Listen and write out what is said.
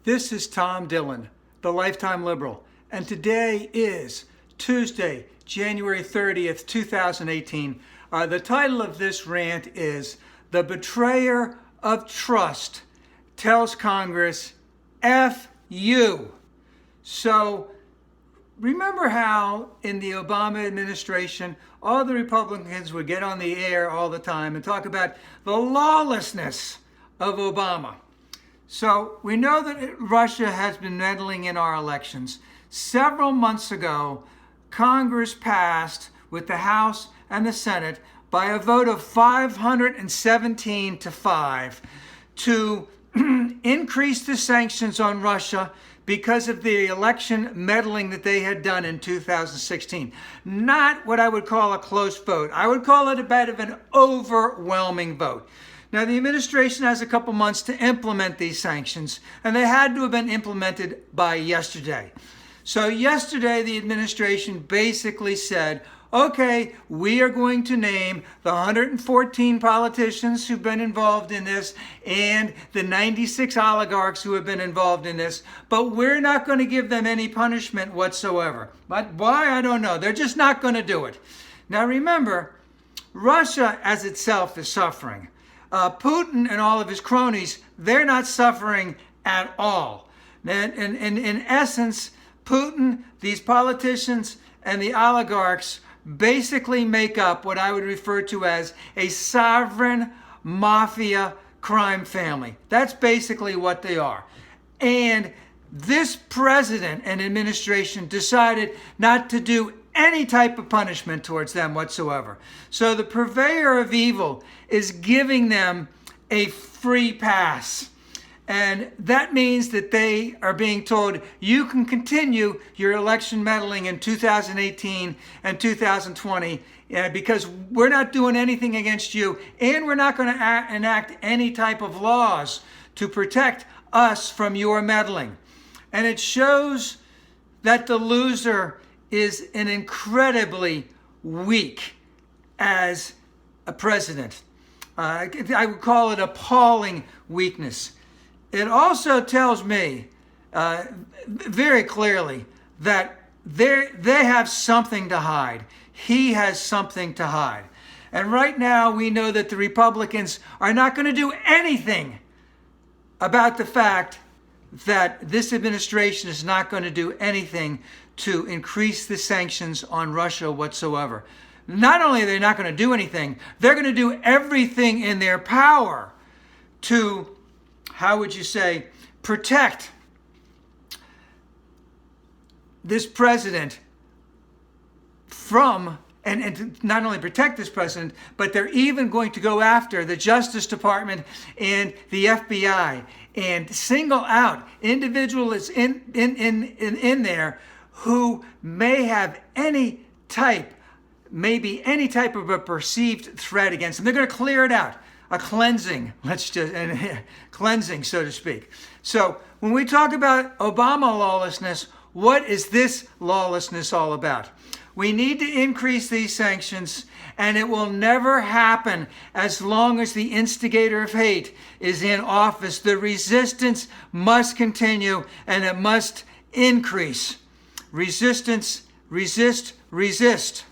This is Tom Dillon, the Lifetime Liberal, and today is Tuesday, January 30th, 2018. The title of this rant is "The Betrayer of Trust Tells Congress, F you." So, remember how in the Obama administration, all the Republicans would get on the air all the time and talk about the lawlessness of Obama. So we know that Russia has been meddling in our elections. Several months ago, Congress passed with the House and the Senate by a vote of 517 to 5 to increase the sanctions on Russia because of the election meddling that they had done in 2016. Not what I would call a close vote. I would call it a bit of an overwhelming vote. Now, the administration has a couple months to implement these sanctions, and they had to have been implemented by yesterday. So yesterday, the administration basically said, okay, we are going to name the 114 politicians who've been involved in this and the 96 oligarchs who have been involved in this, but we're not going to give them any punishment whatsoever. But why? I don't know. They're just not going to do it. Now, remember, Russia as itself is suffering. Putin and all of his cronies, they're not suffering at all. And in essence, Putin, these politicians, and the oligarchs basically make up what I would refer to as a sovereign mafia crime family. That's basically what they are. And this president and administration decided not to do any type of punishment towards them whatsoever. So the purveyor of evil is giving them a free pass. And that means that they are being told, you can continue your election meddling in 2018 and 2020 because we're not doing anything against you, and we're not going to enact any type of laws to protect us from your meddling. And it shows that the loser is an incredibly weak as a president. I would call it appalling weakness. It also tells me very clearly that they have something to hide. He has something to hide. And right now we know that the Republicans are not going to do anything about the fact that this administration is not going to do anything to increase the sanctions on Russia whatsoever. Not only are they not going to do anything, they're going to do everything in their power to, how would you say, protect this president from, and to not only protect this president, but they're even going to go after the Justice Department and the FBI and single out individuals in there who may have any type of a perceived threat against them. They're going to clear it out. A cleansing, cleansing, so to speak. So when we talk about Obama lawlessness, what is this lawlessness all about? We need to increase these sanctions, and it will never happen as long as the instigator of hate is in office. The resistance must continue, and it must increase. Resistance, resist, resist.